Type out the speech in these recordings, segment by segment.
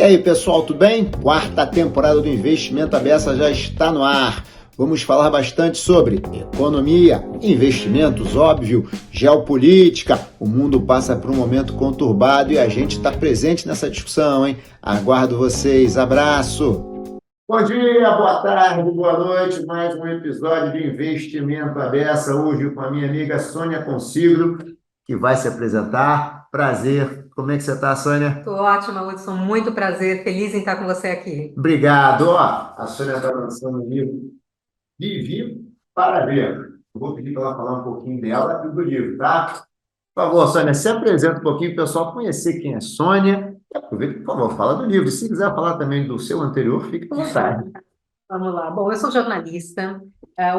aí, pessoal, tudo bem? Quarta temporada do Investimento à Beça já está no ar. Vamos falar bastante sobre economia, investimentos, óbvio, geopolítica. O mundo passa por um momento conturbado e a gente está presente nessa discussão, hein? Aguardo vocês. Abraço! Bom dia, boa tarde, boa noite. Mais um episódio de Investimento à Beça. Hoje com a minha amiga Sônia Consiglo, que vai se apresentar. Prazer. Como é que você está, Sônia? Estou ótima, Hudson. Muito prazer. Feliz em estar com você aqui. Obrigado. Ó, a Sônia está lançando um livro Vivi para Ver. Eu vou pedir para ela falar um pouquinho dela e do livro, tá? Por favor, Sônia, se apresenta um pouquinho para o pessoal conhecer quem é Sônia. E aproveita, por favor, fala do livro. Se quiser falar também do seu anterior, fique à vontade. Vamos lá. Bom, eu sou jornalista,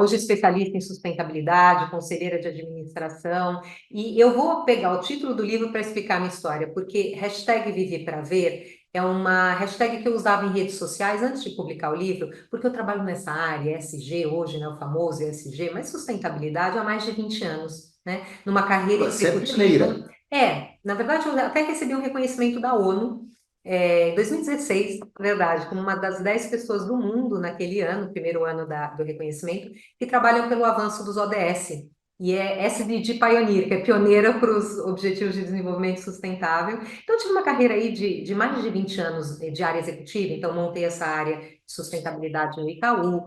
hoje especialista em sustentabilidade, conselheira de administração, e eu vou pegar o título do livro para explicar a minha história, porque hashtag Viver para Ver é uma hashtag que eu usava em redes sociais antes de publicar o livro, porque eu trabalho nessa área, ESG hoje, né, o famoso ESG, mas sustentabilidade há mais de 20 anos, né, numa carreira Você é executiva. pioneira. Na verdade, eu até recebi um reconhecimento da ONU, em 2016, na verdade, como uma das 10 pessoas do mundo naquele ano, primeiro ano do reconhecimento, que trabalham pelo avanço dos ODS. E é S de Pioneer, que é pioneira para os Objetivos de Desenvolvimento Sustentável. Então, eu tive uma carreira aí de mais de 20 anos de área executiva, então montei essa área de sustentabilidade no Itaú,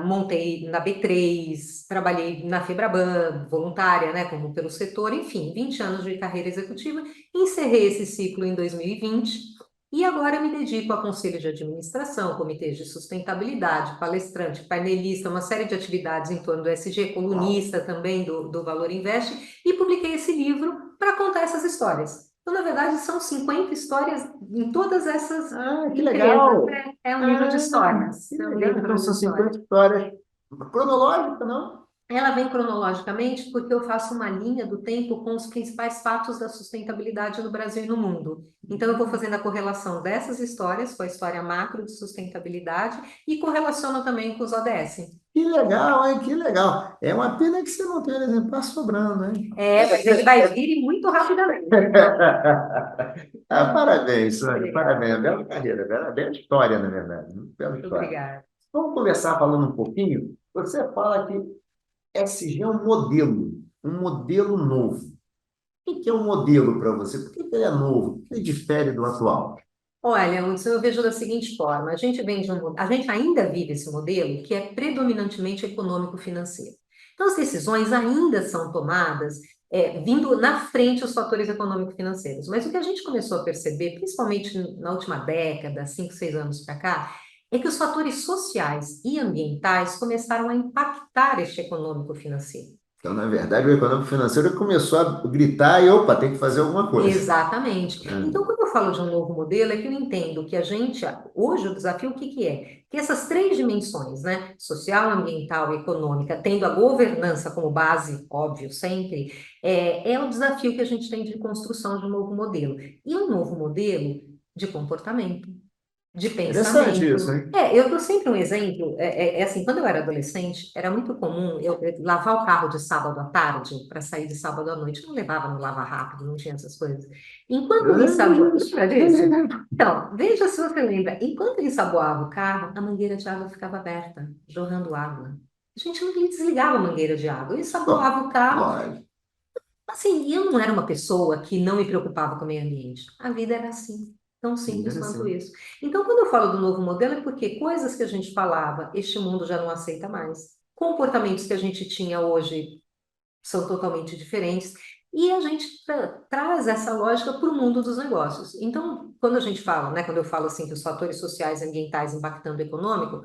montei na B3, trabalhei na Febraban, voluntária, né, como pelo setor, enfim, 20 anos de carreira executiva. Encerrei esse ciclo em 2020 e agora me dedico a conselho de administração, comitês de sustentabilidade, palestrante, painelista, uma série de atividades em torno do SG, colunista também do Valor Invest, e publiquei esse livro para contar essas histórias. Então, na verdade, são 50 histórias em todas essas Que empresas. legal! É um livro de histórias. Que É um legal. livro Então, de são histórias. 50 histórias cronológicas, não? Ela vem cronologicamente porque eu faço uma linha do tempo com os principais fatos da sustentabilidade no Brasil e no mundo. Então, eu vou fazendo a correlação dessas histórias com a história macro de sustentabilidade e correlaciono também com os ODS. Que legal, hein? Que legal. É uma pena que você não tem exemplar sobrando, hein? Mas ele vai vir e muito rapidamente. Parabéns, Sônia. Obrigada. Parabéns. Bela carreira, bela história, na verdade. Bela história. Obrigada. Vamos começar falando um pouquinho. Você fala que SG é um modelo novo. O que é um modelo para você? Por que ele é novo? Por que ele difere do atual? Olha, Hudson, eu vejo da seguinte forma: a gente ainda vive esse modelo que é predominantemente econômico-financeiro. Então, as decisões ainda são tomadas vindo na frente os fatores econômico-financeiros. Mas o que a gente começou a perceber, principalmente na última década, 5, 6 anos para cá, é que os fatores sociais e ambientais começaram a impactar este econômico-financeiro. Então, na verdade, o econômico financeiro começou a gritar e, opa, tem que fazer alguma coisa. Exatamente. Ah, Então, quando eu falo de um novo modelo, é que eu entendo que hoje o desafio o que que é? Que essas três dimensões, né, social, ambiental e econômica, tendo a governança como base, óbvio, sempre, é o desafio que a gente tem de construção de um novo modelo. E um novo modelo de comportamento, de interessante pensamento. isso, hein? Eu dou sempre um exemplo, assim, quando eu era adolescente, era muito comum eu lavar o carro de sábado à tarde para sair de sábado à noite. Eu não levava no lava rápido, não tinha essas coisas. Enquanto Eu ele lembro ensaboava, disso. lembra disso? Então, veja se você lembra, enquanto ele ensaboava o carro, a mangueira de água ficava aberta, jorrando água. A gente não desligava a mangueira de água, ele Bom, ensaboava o carro. lógico. Assim, e eu não era uma pessoa que não me preocupava com o meio ambiente. A vida era assim, tão simples Era quanto assim. isso. Então, quando eu falo do novo modelo, é porque coisas que a gente falava, este mundo já não aceita mais. Comportamentos que a gente tinha hoje são totalmente diferentes. E a gente traz essa lógica para o mundo dos negócios. Então, quando a gente fala, né, quando eu falo assim que os fatores sociais e ambientais impactando o econômico,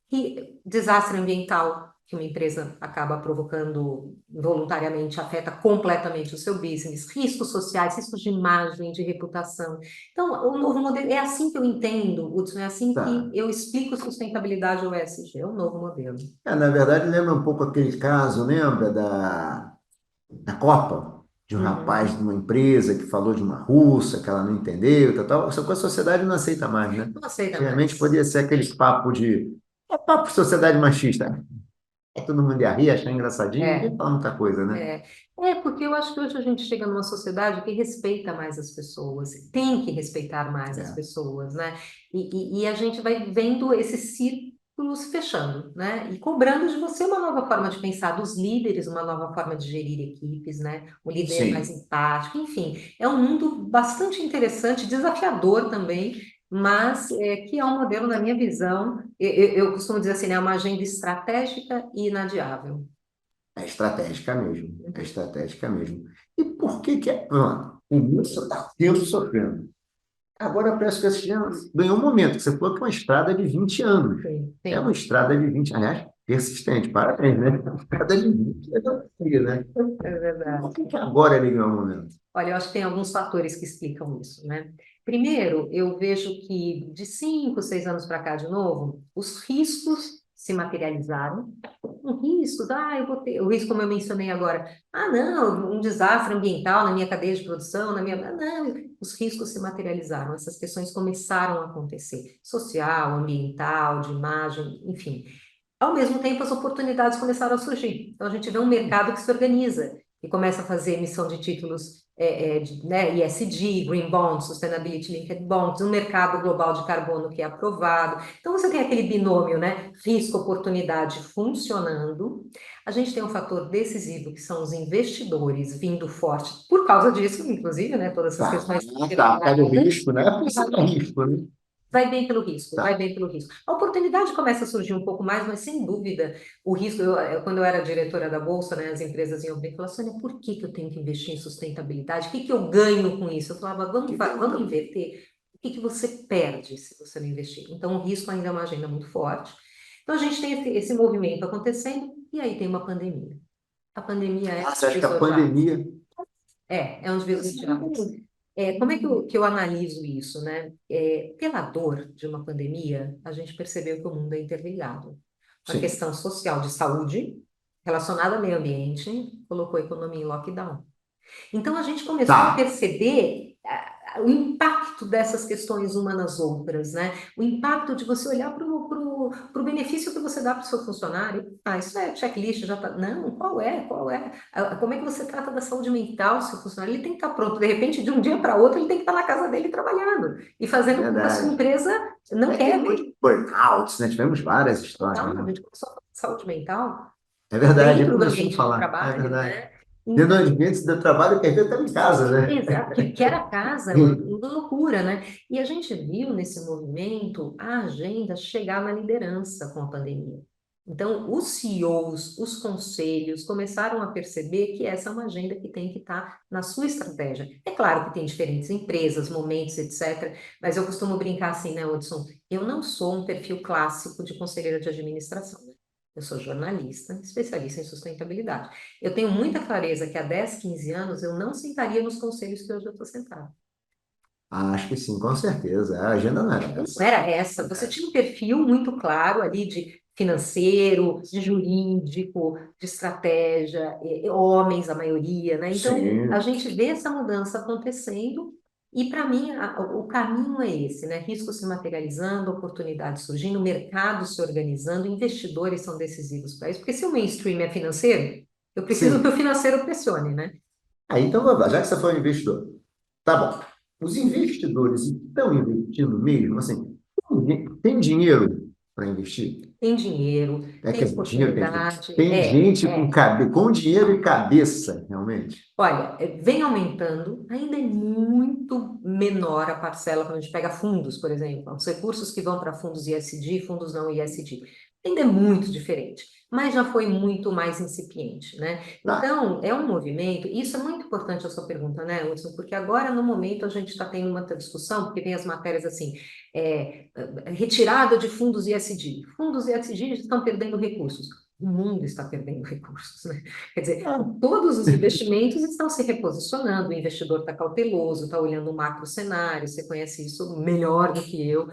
que desastre ambiental que uma empresa acaba provocando voluntariamente afeta completamente o seu business, riscos sociais, riscos de imagem, de reputação. Então, o novo modelo é assim que eu entendo, Hudson, é assim que Tá. eu explico sustentabilidade ao ESG, é o novo modelo. Na verdade, lembra um pouco aquele caso, lembra da Copa? De um rapaz de Uhum. uma empresa que falou de uma russa que ela não entendeu, tal, tal. Só que a sociedade não aceita mais, né? Não aceita Antigamente mais. podia ser aquele papo de... É papo de sociedade machista. todo mundo ia rir, achar engraçadinho, É, ninguém fala muita coisa, né? é, porque eu acho que hoje a gente chega numa sociedade que respeita mais as pessoas, tem que respeitar mais as É. pessoas, né? E a gente vai vendo esses círculos se fechando, né? E cobrando de você uma nova forma de pensar, dos líderes, uma nova forma de gerir equipes, né? O líder mais Sim. empático, enfim, é um mundo bastante interessante, desafiador também, mas que é um modelo, na minha visão, eu costumo dizer assim, né? Uma agenda estratégica e inadiável. É estratégica mesmo. É estratégica mesmo. E por que que é? Pronto, o meu está Deus sofrendo. Agora parece que esse ano ganhou um momento, que você falou que é uma estrada de 20 anos. Sim, É uma sim. estrada de 20, aliás, persistente, parabéns, né? Uma estrada de 20 anos, né? É verdade. Por que que agora ele ganhou um momento? Olha, eu acho que tem alguns fatores que explicam isso, né? Primeiro, eu vejo que de 5, 6 anos para cá, de novo, os riscos se materializaram. Um risco, eu vou ter, o risco, como eu mencionei agora, não, um desastre ambiental na minha cadeia de produção, não, os riscos se materializaram, essas questões começaram a acontecer, social, ambiental, de imagem, enfim. Ao mesmo tempo, as oportunidades começaram a surgir. Então, a gente vê um mercado que se organiza e começa a fazer emissão de títulos né, ESG, Green Bonds, Sustainability Linked Bonds, um mercado global de carbono que é aprovado. Então, você tem aquele binômio, né, risco-oportunidade funcionando. A gente tem um fator decisivo, que são os investidores vindo forte, por causa disso, inclusive, né, todas essas Tá, questões. tá, pega o risco, né? Porque é risco, né? Vai bem pelo risco, vai Tá. bem pelo risco. A oportunidade começa a surgir um pouco mais, mas sem dúvida, o risco, quando eu era diretora da Bolsa, né, as empresas iam bem e falavam, Sônia, por que que eu tenho que investir em sustentabilidade? O que que eu ganho com isso? Eu falava, vamos inverter. O que que você perde se você não investir? Então, o risco ainda é uma agenda muito forte. Então, a gente tem esse movimento acontecendo, e aí tem uma pandemia. A pandemia é Ah, um você acha que a divisor de águas. pandemia. É um divisor de águas. Como é que eu analiso isso, né? Pela dor de uma pandemia, a gente percebeu que o mundo é interligado. A Sim. questão social de saúde, relacionada ao meio ambiente, colocou a economia em lockdown. Então, a gente começou a Tá. perceber o impacto dessas questões uma nas outras, né? O impacto de você olhar para o benefício que você dá para o seu funcionário. Isso é checklist, já tá. Não, qual é? Qual é? Como é que você trata da saúde mental do seu funcionário? Ele tem que estar pronto. De repente, de um dia para outro, ele tem que estar na casa dele trabalhando e fazendo com que a sua Verdade. empresa não É, teve quebre. muito burnouts, né? Tivemos várias histórias, Então, a né? gente começou a falar de saúde mental É verdade, ele dentro do começou a ambiente de falar. É trabalho, verdade. né? Dentro do Então, ambiente do trabalho, que às vezes estava em casa, né? exato, que era casa, é uma loucura, né? E a gente viu nesse movimento a agenda chegar na liderança com a pandemia. Então, os CEOs, os conselhos começaram a perceber que essa é uma agenda que tem que estar na sua estratégia. É claro que tem diferentes empresas, momentos, etc., mas eu costumo brincar assim, né, Hudson? Eu não sou um perfil clássico de conselheira de administração, né? Eu sou jornalista, especialista em sustentabilidade. Eu tenho muita clareza que há 10, 15 anos eu não sentaria nos conselhos que hoje eu estou sentada. Acho que sim, com certeza. A agenda não era Não essa. era essa. Você tinha um perfil muito claro ali de financeiro, de jurídico, de estratégia, homens, a maioria, né? Então, a Sim. gente vê essa mudança acontecendo e, para mim, o caminho é esse, né? Risco se materializando, oportunidades surgindo, mercado se organizando, investidores são decisivos para isso, porque se o mainstream é financeiro, eu preciso que o Sim. financeiro pressione, né? Então, vamos lá, já que você foi um investidor, tá bom. Os investidores estão investindo mesmo, assim, tem dinheiro para investir? Tem dinheiro, Quer tem dizer, dinheiro tem dinheiro. oportunidade, Tem gente com, é. com dinheiro e cabeça, realmente. Olha, vem aumentando, ainda é muito menor a parcela quando a gente pega fundos, por exemplo, os recursos que vão para fundos ISD, fundos não ISD. Ainda é muito diferente, mas já foi muito mais incipiente, né? Tá. Então, é um movimento, e isso é muito importante a sua pergunta, né, Hudson? Porque agora, no momento, a gente está tendo uma discussão, porque vem as matérias assim, retirada de fundos ISD. Fundos ISD estão perdendo recursos. O mundo está perdendo recursos, né? Quer dizer, Ah, todos os investimentos estão se reposicionando, o investidor está cauteloso, está olhando o macro cenário, você conhece isso melhor do que eu.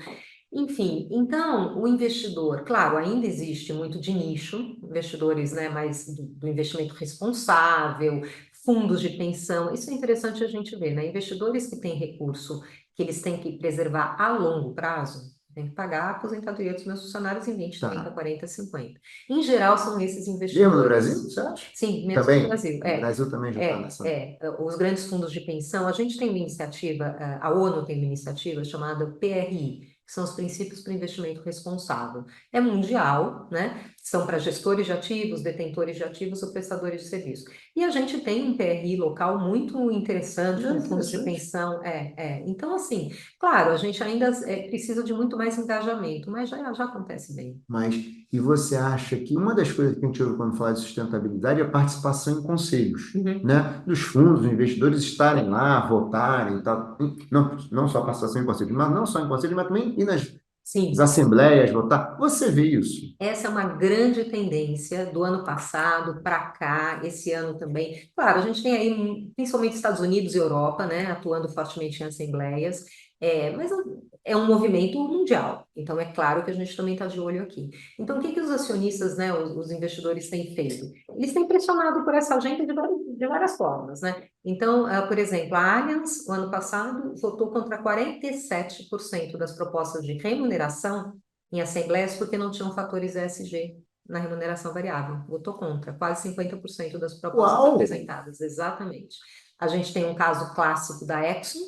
Enfim, então, o investidor, claro, ainda existe muito de nicho, investidores, né, mais do investimento responsável, fundos de pensão, isso é interessante a gente ver, né? Investidores que têm recurso, que eles têm que preservar a longo prazo, Tenho que pagar a aposentadoria dos meus funcionários em 20, Tá. 30, 40, 50. Em geral, são esses Mesmo no investidores. Brasil, você acha? Sim, mesmo Também? no Brasil. O Brasil também já está nessa. Os grandes fundos de pensão, a gente tem uma iniciativa, a ONU tem uma iniciativa chamada PRI, que são os Princípios para o Investimento Responsável. É mundial, né? São para gestores de ativos, detentores de ativos ou prestadores de serviço. E a gente tem um PRI local muito interessante, com fundos de pensão. Então, assim, claro, a gente ainda precisa de muito mais engajamento, mas já acontece bem. Mas, e você acha que uma das coisas que a gente ouve quando fala de sustentabilidade é a participação em conselhos, né? Dos fundos, dos investidores estarem lá, votarem, tal. Não só a participação em conselhos, mas não só em conselhos, mas também ir nas Sim. assembleias, votar. Você vê isso? Essa é uma grande tendência do ano passado para cá, esse ano também. Claro, a gente tem aí, principalmente Estados Unidos e Europa, né, atuando fortemente em assembleias, mas é um movimento mundial. Então, é claro que a gente também está de olho aqui. Então, o que os acionistas, né, os investidores têm feito? Eles têm pressionado por essa agenda de várias formas, né? Então, por exemplo, a Allianz, o ano passado, votou contra 47% das propostas de remuneração em assembleias porque não tinham fatores ESG na remuneração variável. Votou contra, quase 50% das propostas Uau! apresentadas, exatamente. A gente tem um caso clássico da Exxon,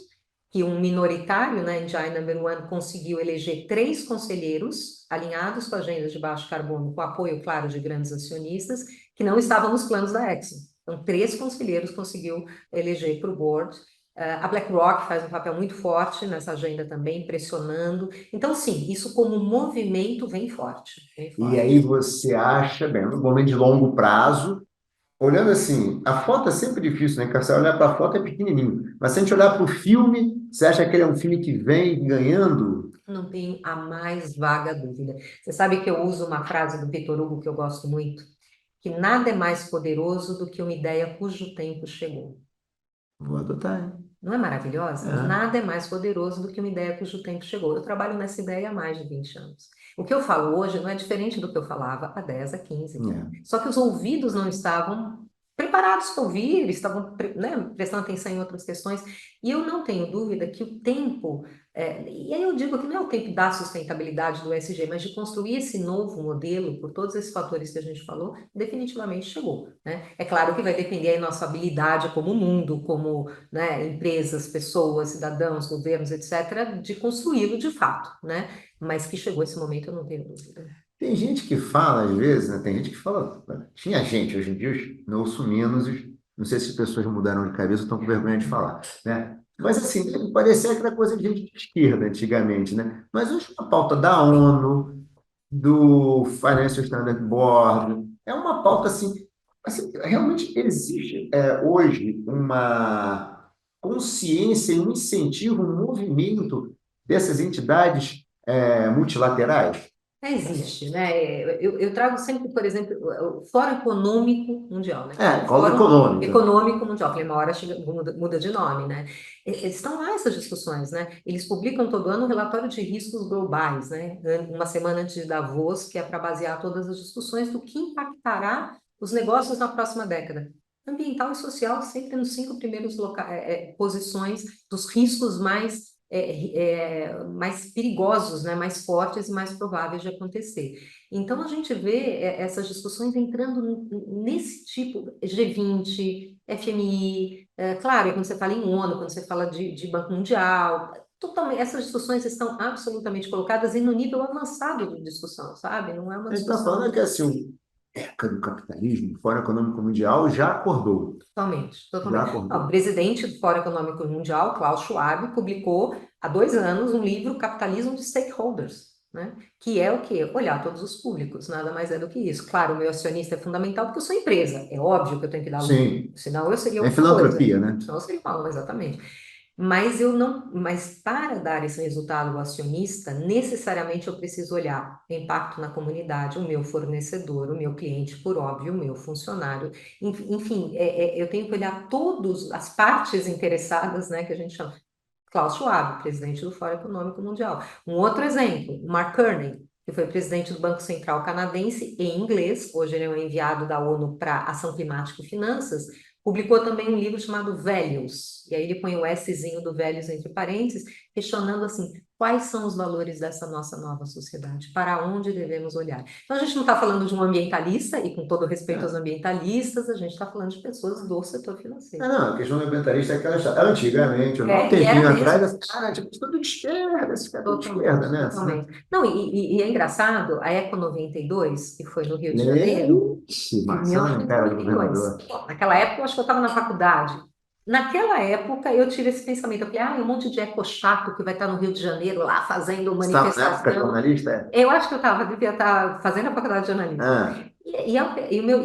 que um minoritário, né, Engine Number One, conseguiu eleger 3 conselheiros alinhados com agendas de baixo carbono, com apoio, claro, de grandes acionistas, que não estavam nos planos da Exxon. Então, 3 conselheiros conseguiu eleger para o board. A BlackRock faz um papel muito forte nessa agenda também, pressionando. Então, sim, isso como movimento vem forte. E aí você acha, bem, no momento de longo prazo, olhando assim, a foto é sempre difícil, né? Porque você olhar para a foto é pequenininho. Mas se a gente olhar para o filme, você acha que ele é um filme que vem ganhando? Não tenho a mais vaga dúvida. Você sabe que eu uso uma frase do Victor Hugo que eu gosto muito, que nada é mais poderoso do que uma ideia cujo tempo chegou. Vou adotar, hein? Não é maravilhosa? É. Nada é mais poderoso do que uma ideia cujo tempo chegou. Eu trabalho nessa ideia há mais de 20 anos. O que eu falo hoje não é diferente do que eu falava há 10, há 15. Só que os ouvidos não estavam preparados para ouvir, eles estavam, né, prestando atenção em outras questões. E eu não tenho dúvida que o tempo, e aí eu digo que não é o tempo da sustentabilidade do ESG, mas de construir esse novo modelo, por todos esses fatores que a gente falou, definitivamente chegou, né? É claro que vai depender da nossa habilidade como mundo, como, né, empresas, pessoas, cidadãos, governos, etc., de construí-lo de fato, né? Mas que chegou esse momento, eu não tenho dúvida. Tem gente que fala, às vezes, né? Tem gente que fala. Tinha gente, hoje em dia eu ouço menos, não sei se as pessoas mudaram de cabeça ou estão com vergonha de falar, né? Mas assim, parecia aquela coisa de gente de esquerda antigamente, né? Mas hoje a pauta da ONU, do Financial Standard Board, é uma pauta assim, realmente existe hoje uma consciência e um incentivo, um movimento dessas entidades multilaterais. Existe, né? Eu trago sempre, por exemplo, o Fórum Econômico Mundial, né? Fórum Econômico. Econômico Mundial, falei, uma hora muda de nome, né? Estão lá essas discussões, né? Eles publicam todo ano um relatório de riscos globais, né? Uma semana antes de Davos, que é para basear todas as discussões do que impactará os negócios na próxima década. Ambiental e social sempre nos 5 primeiros posições dos riscos mais perigosos, né, mais fortes e mais prováveis de acontecer. Então, a gente vê essas discussões entrando nesse tipo, G20, FMI, claro, quando você fala em ONU, quando você fala de Banco Mundial, totalmente, essas discussões estão absolutamente colocadas e no nível avançado de discussão, sabe? Não é uma A gente está discussão... falando que assim, época do capitalismo, o Fórum Econômico Mundial já acordou. Totalmente, Já totalmente. acordou. O presidente do Fórum Econômico Mundial, Klaus Schwab, publicou há 2 anos um livro, Capitalismo de Stakeholders, né? Que é o quê? Olhar todos os públicos, nada mais é do que isso. Claro, o meu acionista é fundamental porque eu sou empresa, é óbvio que eu tenho que dar lucro, Sim. senão eu seria É outra filantropia, coisa. né? Senão eu seria mal, exatamente. Mas para dar esse resultado ao acionista, necessariamente eu preciso olhar o impacto na comunidade, o meu fornecedor, o meu cliente, por óbvio, o meu funcionário, enfim, eu tenho que olhar todas as partes interessadas, né, que a gente chama. Klaus Schwab, presidente do Fórum Econômico Mundial. Um outro exemplo, Mark Carney, que foi presidente do Banco Central Canadense em inglês, hoje ele é um enviado da ONU para Ação Climática e Finanças, publicou também um livro chamado Values, E aí ele põe o Szinho do velhos entre parênteses, questionando assim, quais são os valores dessa nossa nova sociedade? Para onde devemos olhar? Então a gente não está falando de um ambientalista, e com todo respeito aos ambientalistas, a gente está falando de pessoas do setor financeiro. Não, a questão do ambientalista é aquela história. Antigamente, há um E era tempinho mesmo. atrás, tipo, tudo de esquerda, esse cara de esquerda, né? Totalmente. Não, e é engraçado, a Eco 92, que foi no Rio de Janeiro, Ixi, em maçã na cara do 1992. governador. Naquela época, eu acho que eu estava na faculdade. Naquela época, eu tive esse pensamento. Eu falei, um monte de eco chato que vai estar no Rio de Janeiro, lá fazendo Você estava na época manifestação. jornalista? Eu acho que devia estar fazendo a faculdade de jornalismo. Ah, E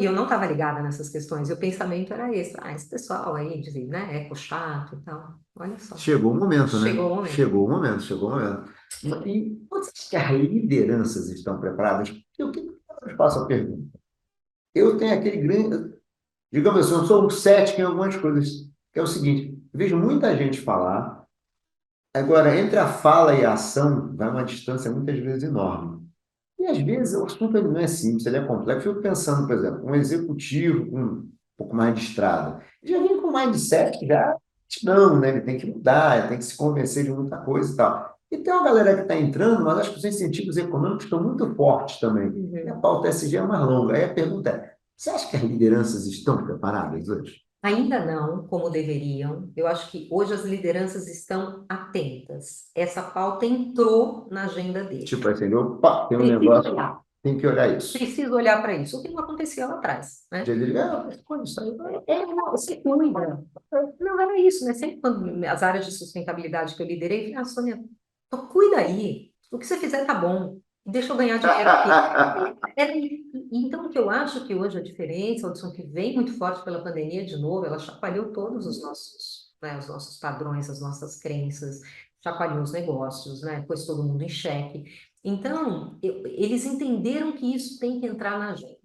eu não estava ligada nessas questões. E o pensamento era esse. Esse pessoal aí, né, eco chato e tal. Olha só. chegou o momento, né? Chegou o momento. Chegou o momento, chegou o momento. E você acha que as lideranças estão preparadas? Eu te faço a pergunta. Eu tenho aquele grande, digamos assim, eu sou um cético em algumas coisas, que é o seguinte, eu vejo muita gente falar, agora, entre a fala e a ação, vai uma distância muitas vezes enorme. E às vezes o assunto ele não é simples, ele é complexo. Eu fico pensando, por exemplo, um executivo com um pouco mais de estrada, já vem com mindset já, não, né? Ele tem que mudar, ele tem que se convencer de muita coisa e tal. E tem uma galera que está entrando, mas acho que os incentivos econômicos estão muito fortes também. E a pauta SG é mais longa. Aí a pergunta é, você acha que as lideranças estão preparadas hoje? Ainda não, como deveriam. Eu acho que hoje as lideranças estão atentas. Essa pauta entrou na agenda deles. Tipo assim, opa, tem um Preciso negócio, olhar. tem que olhar isso. Preciso olhar para isso, o que não acontecia lá atrás, né? Já diria, isso aí. Não, você cuida. Não era isso, né? Sempre quando as áreas de sustentabilidade que eu liderei, Sônia, então cuida aí. O que você fizer tá bom. Deixa eu ganhar dinheiro aqui. Então, o que eu acho que hoje a diferença, Hudson, que vem muito forte pela pandemia, de novo, ela chacoalhou todos os nossos padrões, as nossas crenças, chacoalhou os negócios, né? Pôs todo mundo em xeque. Então, eles entenderam que isso tem que entrar na agenda.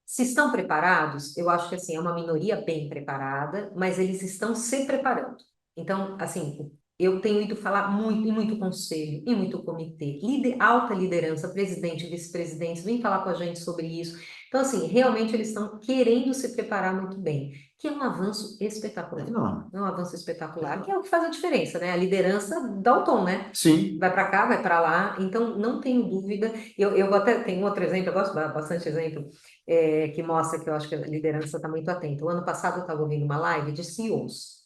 Se estão preparados, eu acho que assim, é uma minoria bem preparada, mas eles estão se preparando. Então, assim, eu tenho ido falar muito, em muito conselho, em muito comitê, alta liderança, presidente, vice-presidentes, vem falar com a gente sobre isso. Então, assim, realmente eles estão querendo se preparar muito bem, que é um avanço espetacular. Não. É um avanço espetacular, que é o que faz a diferença, né? A liderança dá o tom, né? Sim. Vai para cá, vai para lá, então não tenho dúvida. Eu até tenho outro exemplo, eu gosto bastante exemplo, que mostra que eu acho que a liderança está muito atenta. O ano passado eu estava ouvindo uma live de CEOs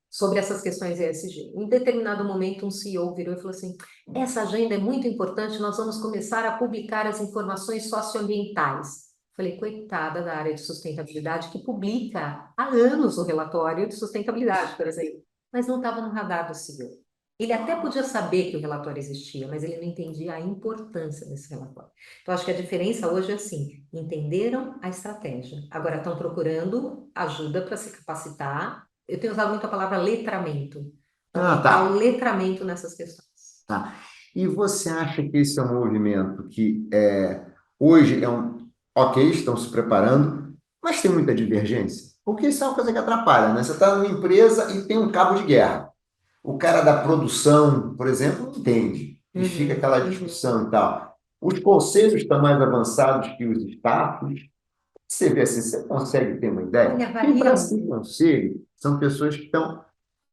sobre essas questões ESG. Em determinado momento, um CEO virou e falou assim: essa agenda é muito importante, nós vamos começar a publicar as informações socioambientais. Falei, coitada da área de sustentabilidade, que publica há anos o relatório de sustentabilidade, por exemplo, mas não estava no radar do CEO. Ele até podia saber que o relatório existia, mas ele não entendia a importância desse relatório. Então, acho que a diferença hoje é assim: entenderam a estratégia, agora estão procurando ajuda para se capacitar. Eu tenho usado muito a palavra letramento, aumentar o letramento nessas questões. Tá. E você acha que esse é um movimento que hoje é um. Ok, estão se preparando, mas tem muita divergência? Porque isso é uma coisa que atrapalha, né? Você está numa empresa e tem um cabo de guerra. O cara da produção, por exemplo, não entende. E fica aquela discussão e tal. Os conselhos estão mais avançados que os staffs. Você vê assim, você consegue ter uma ideia? Olha, Quem varia parece que muito. o conselho são pessoas que estão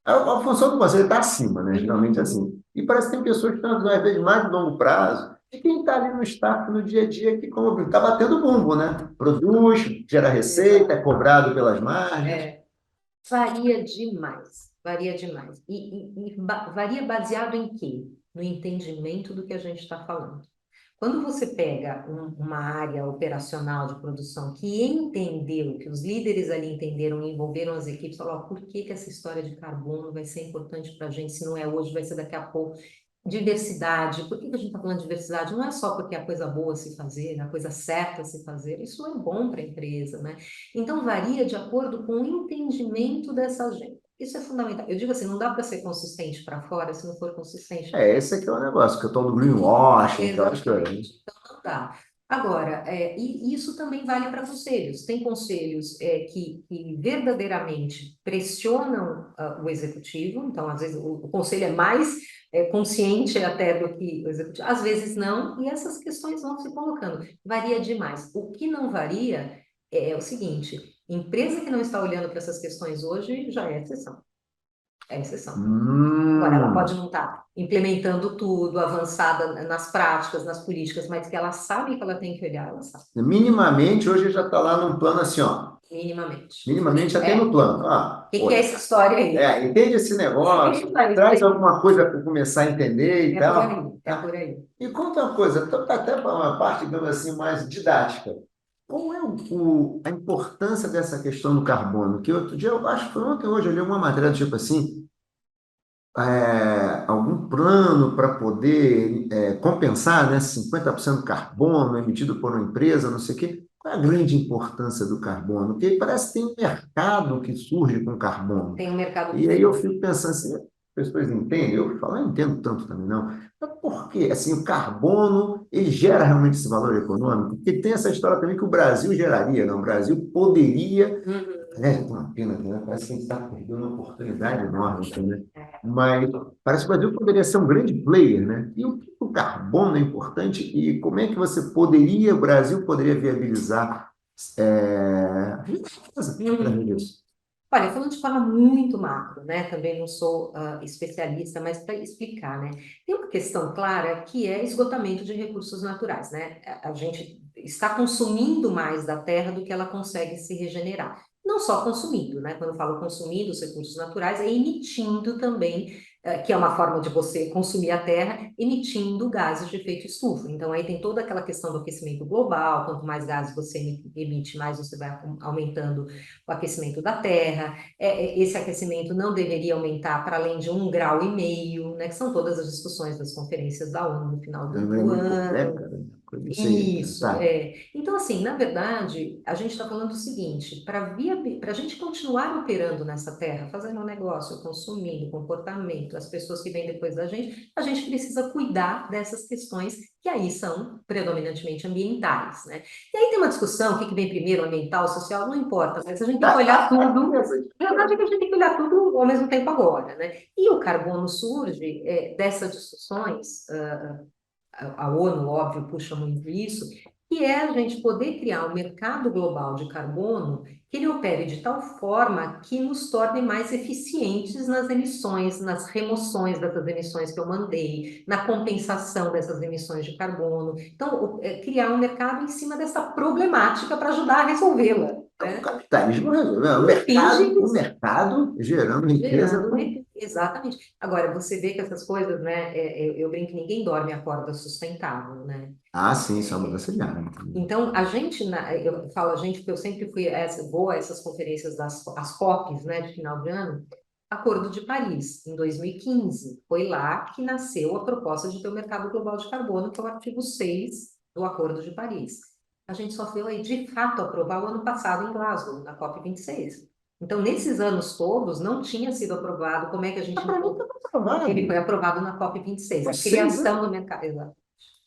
a função do conselho está acima, né? Geralmente assim. E parece que tem pessoas que estão, às vezes, mais de longo prazo, e quem está ali no staff, no dia a dia, que está batendo bumbo, né? Produz, gera receita, é cobrado pelas margens. Varia demais, varia demais. E varia baseado em quê? No entendimento do que a gente está falando. Quando você pega uma área operacional de produção que entendeu, que os líderes ali entenderam e envolveram as equipes, falaram, por que que essa história de carbono vai ser importante para a gente, se não é hoje, vai ser daqui a pouco. Diversidade, por que que a gente está falando de diversidade? Não é só porque é a coisa boa a se fazer, é a coisa certa a se fazer, isso é bom para a empresa, né? Então, varia de acordo com o entendimento dessa agenda. Isso é fundamental. Eu digo assim, não dá para ser consistente para fora se não for consistente. Esse aqui é o negócio, que eu estou no greenwashing, aquela história. Exatamente. Então, não dá. Agora, e isso também vale para conselhos. Tem conselhos que verdadeiramente pressionam o executivo, então, às vezes, o conselho é mais consciente até do que o executivo, às vezes não, e essas questões vão se colocando. Varia demais. O que não varia é o seguinte: empresa que não está olhando para essas questões hoje já é exceção. É exceção. Agora, ela Hum, pode não estar implementando tudo, avançada nas práticas, nas políticas, mas que ela sabe que ela tem que olhar, ela sabe, minimamente, hoje já está lá num plano assim, ó. minimamente. Minimamente já tem no É. plano. Ah, Que é olha, essa história aí? entende esse É negócio, isso aí, isso traz aí. alguma coisa para começar a entender e É por aí, tal. é Tá? por aí. E conta uma coisa, até para uma parte, digamos assim, mais didática. Qual é a importância dessa questão do carbono? Que outro dia, eu acho que foi ontem ou hoje, eu li uma matéria do tipo assim, algum plano para poder compensar, né, 50% do carbono emitido por uma empresa, não sei o quê. Qual é a grande importância do carbono? Porque parece que tem um mercado que surge com carbono. Tem um mercado que E aí eu surge. fico pensando assim, as pessoas entendem? Eu falo, eu não entendo tanto também não. Mas por quê? Assim, o carbono, ele gera realmente esse valor econômico? Porque tem essa história também que o Brasil geraria, não? O Brasil poderia. Uhum. Aliás, é uma pena, né? Parece que a gente está perdendo uma oportunidade enorme, assim, né? É. Mas parece que o Brasil poderia ser um grande player, né? E o que o carbono é importante e como é que o Brasil poderia viabilizar através Uhum. disso? Olha, falando de forma muito macro, né? Também não sou especialista, mas para explicar, né? Tem uma questão clara que é esgotamento de recursos naturais, né? A gente está consumindo mais da terra do que ela consegue se regenerar. Não só consumindo, né? Quando eu falo consumindo os recursos naturais, é emitindo também, que é uma forma de você consumir a terra, emitindo gases de efeito estufa. Então, aí tem toda aquela questão do aquecimento global, quanto mais gases você emite, mais você vai aumentando o aquecimento da Terra. Esse aquecimento não deveria aumentar para além de 1,5 graus, né, que são todas as discussões das conferências da ONU no final Não é do muito por ano. década, né? Não sei, Isso, tá. é. Então, assim, na verdade, a gente está falando o seguinte: para a gente continuar operando nessa terra, fazendo um negócio, consumindo, comportamento, as pessoas que vêm depois da gente, a gente precisa cuidar dessas questões que aí são predominantemente ambientais, né? E aí tem uma discussão, o que que vem primeiro, ambiental, social, não importa, mas a gente tem que olhar tudo. A verdade é que a gente tem que olhar tudo ao mesmo tempo agora, né? E o carbono surge dessas discussões, a ONU, óbvio, puxa muito isso, que é a gente poder criar um mercado global de carbono que ele opere de tal forma que nos torne mais eficientes nas emissões, nas remoções dessas emissões que eu mandei, na compensação dessas emissões de carbono. Então, criar um mercado em cima dessa problemática para ajudar a resolvê-la, Então, o né? capitalismo resolveu. O No fim mercado, o de mercado gerando riqueza. gerando exatamente. Agora, você vê que essas coisas, né? Eu brinco que ninguém dorme a corda sustentável, né? Ah, sim, isso é uma mudança de hábito. Então, a gente, eu falo a gente porque eu sempre vou a essas conferências as COPs, né, de final de ano, Acordo de Paris, em 2015. Foi lá que nasceu a proposta de ter o mercado global de carbono, que é o artigo 6 do Acordo de Paris. A gente só foi aí, de fato, aprovar o ano passado em Glasgow, na COP 26. Então, nesses anos todos, não tinha sido aprovado como é que a Mas gente... para mim está Ele foi aprovado. aprovado na COP 26, a Por 6 anos. criação do mercado,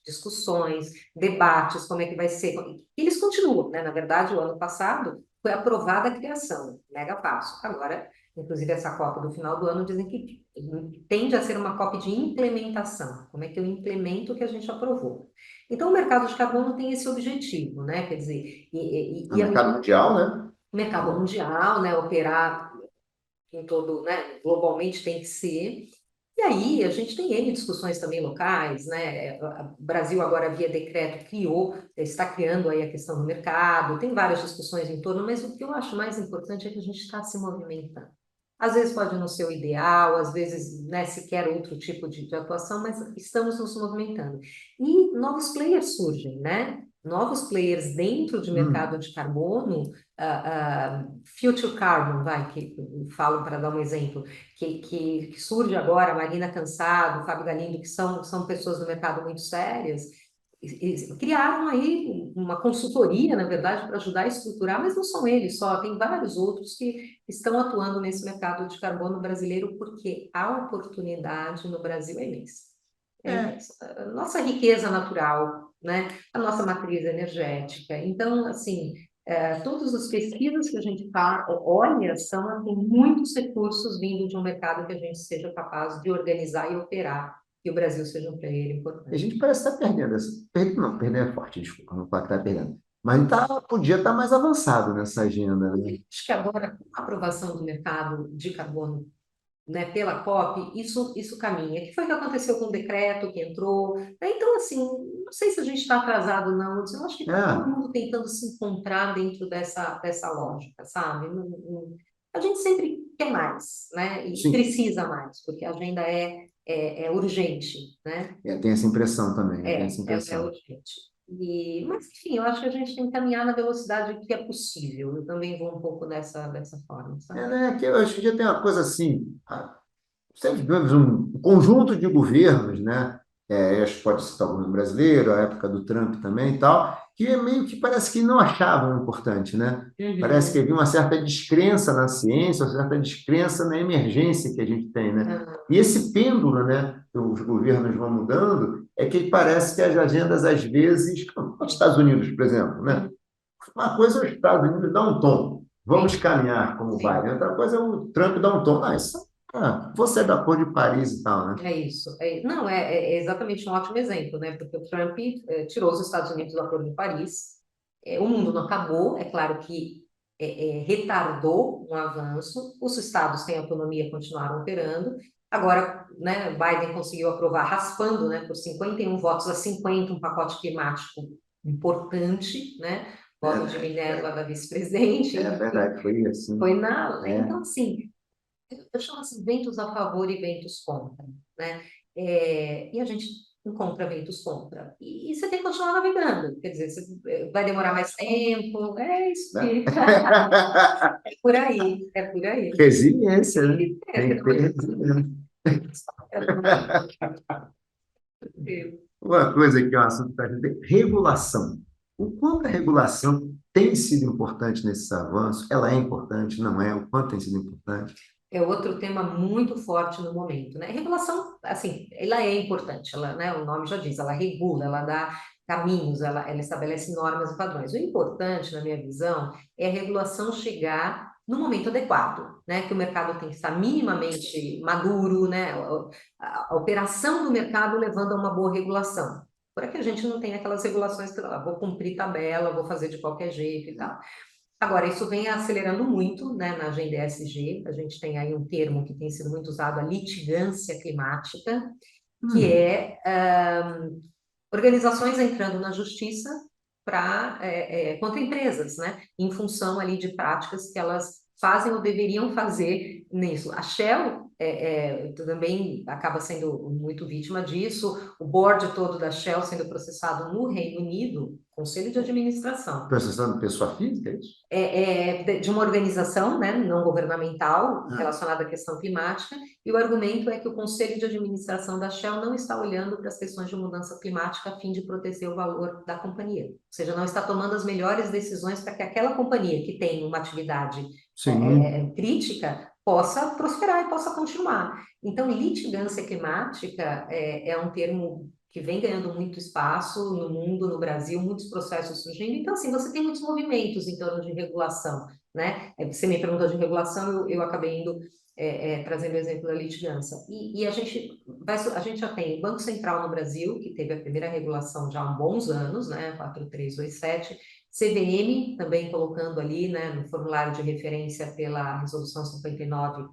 discussões, debates, como é que vai ser. E eles continuam, né? Na verdade, o ano passado foi aprovada a criação, mega passo. Agora, inclusive, essa COP do final do ano dizem que tende a ser uma COP de implementação. Como é que eu implemento o que a gente aprovou? Então, o mercado de carbono tem esse objetivo, né? Quer dizer, No mercado mundial, né? o mercado mundial, né? Operar em todo, né? Globalmente tem que ser. E aí, a gente tem N discussões também locais, né? O Brasil agora, via decreto, está criando aí a questão do mercado, tem várias discussões em torno, mas o que eu acho mais importante é que a gente está se movimentando. Às vezes pode não ser o ideal, às vezes, né, se quer outro tipo de atuação, mas estamos nos movimentando. E novos players surgem, né? Novos players dentro de mercado Hum. de carbono, Future Carbon, que falam para dar um exemplo, que surge agora, a Marina Cansado, o Fábio Galindo, que são pessoas do mercado muito sérias, criaram aí uma consultoria, na verdade, para ajudar a estruturar, mas não são eles só, tem vários outros que estão atuando nesse mercado de carbono brasileiro, porque a oportunidade no Brasil é imensa. É É, imensa. A nossa riqueza natural, né? A nossa matriz energética. Então, assim, todas as pesquisas que a gente olha são assim, muitos recursos vindo de um mercado que a gente seja capaz de organizar e operar, e o Brasil seja um player a importante. gente parece estar perdendo essa. Não, perdendo é forte, desculpa, não pode estar perdendo. Mas podia estar mais avançado nessa agenda, né? Acho que agora, com a aprovação do mercado de carbono né, pela COP, isso caminha. O que foi que aconteceu com o decreto que entrou? Então, assim, não sei se a gente está atrasado, não. Eu acho que está todo É, mundo tentando se encontrar dentro dessa lógica, sabe? A gente sempre quer mais, né? E sim, precisa mais, porque a agenda é urgente, né? tem essa impressão também, eu tenho essa Ela é impressão. urgente. Mas, enfim, eu acho que a gente tem que caminhar na velocidade que é possível. Eu também vou um pouco dessa forma, É, sabe? né, que hoje em dia tem uma coisa assim, sempre tivemos um conjunto de governos, né? Acho que pode citar o governo brasileiro, a época do Trump também e tal, que meio que parece que não achavam importante, né? Parece que Uhum. havia uma certa descrença na ciência, uma certa descrença na emergência que a gente tem, né? Ah, E esse pêndulo, né, que os governos vão mudando, é que parece que as agendas, às vezes, como os Estados Unidos, por exemplo, né? uhum. Uma coisa é os Estados Unidos dar um tom, vamos Sim, caminhar como o sim. Biden. Outra coisa é o Trump dar um tom. Não, você é da cor de Paris e tal, né? É isso. Não, é exatamente um ótimo exemplo, né? Porque o Trump tirou os Estados Unidos do Acordo de Paris. O mundo não acabou, é claro que retardou um avanço. Os estados têm autonomia, continuaram operando. Agora, né, Biden conseguiu aprovar, raspando, né, por 51 votos a 50, um pacote climático importante, né? Voto de Minerva da vice-presidente, É enfim, verdade, foi assim. foi na. É. Então, assim, eu chamo assim, ventos a favor e ventos contra, né? E a gente encontra ventos contra. E você tem que continuar navegando. Quer dizer, vai demorar mais tempo. É isso Né? aí. É por aí. É por aí. Resiliência, né? E Tem que ter resiliência. Uma coisa que é um assunto para a gente, regulação. O quanto a regulação tem sido importante nesses avanços? Ela é importante, não é? O quanto tem sido importante? É outro tema muito forte no momento, né? Regulação, assim, ela é importante, ela, né, o nome já diz, ela regula, ela dá caminhos, ela estabelece normas e padrões. O importante, na minha visão, é a regulação chegar no momento adequado, né? Que o mercado tem que estar minimamente maduro, né? A operação do mercado levando a uma boa regulação. Para que a gente não tenha aquelas regulações que, vou cumprir tabela, vou fazer de qualquer jeito e tal. Agora, isso vem acelerando muito, né, na agenda ESG. A gente tem aí um termo que tem sido muito usado, a litigância climática, que Hum, é organizações entrando na justiça contra empresas, né, em função ali de práticas que elas fazem ou deveriam fazer nisso. A Shell também acaba sendo muito vítima disso. O board todo da Shell sendo processado no Reino Unido, Conselho de Administração processando pessoa física, é isso? de uma organização, né, não governamental Ah, relacionada à questão climática, e o argumento é que o Conselho de Administração da Shell não está olhando para as questões de mudança climática a fim de proteger o valor da companhia, ou seja, não está tomando as melhores decisões para que aquela companhia que tem uma atividade sim. crítica possa prosperar e possa continuar. Então, litigância climática é um termo que vem ganhando muito espaço no mundo, no Brasil, muitos processos surgindo. Então, assim, você tem muitos movimentos em torno de regulação, né? Você me perguntou de regulação, eu acabei indo trazendo o exemplo da litigância. E a gente já tem o Banco Central no Brasil, que teve a primeira regulação já há bons anos, né? 4327, CVM também colocando ali, né, no formulário de referência pela Resolução 59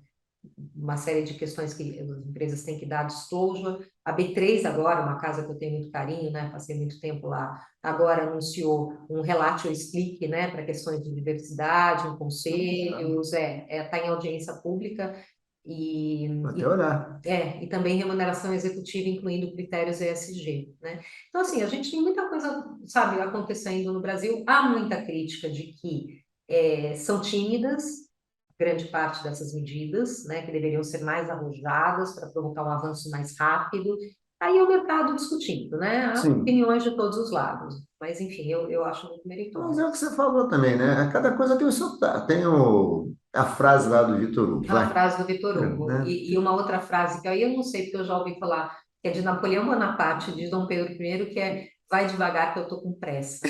uma série de questões que as empresas têm que dar disclosure. A B3 agora, uma casa que eu tenho muito carinho, né, passei muito tempo lá, agora anunciou um Relatio Explique, né, para questões de diversidade, em conselhos, tá em audiência pública e, Vou até e olhar. e também remuneração executiva, incluindo critérios ESG, né? Então, assim, a gente tem muita coisa, sabe, acontecendo no Brasil. Há muita crítica de que são tímidas, grande parte dessas medidas, né, que deveriam ser mais arrojadas para provocar um avanço mais rápido. Aí é o mercado discutindo, né? Há Sim. opiniões de todos os lados. Mas, enfim, eu acho muito Mas meritório. é o que você falou também, né? Cada coisa tem o seu. Tem a frase lá do Vitor Hugo, É uma vai. frase do Victor Hugo. Né? E uma outra frase que aí eu não sei, porque eu já ouvi falar, que é de Napoleão Bonaparte, de Dom Pedro I, que é vai devagar que eu tô com pressa.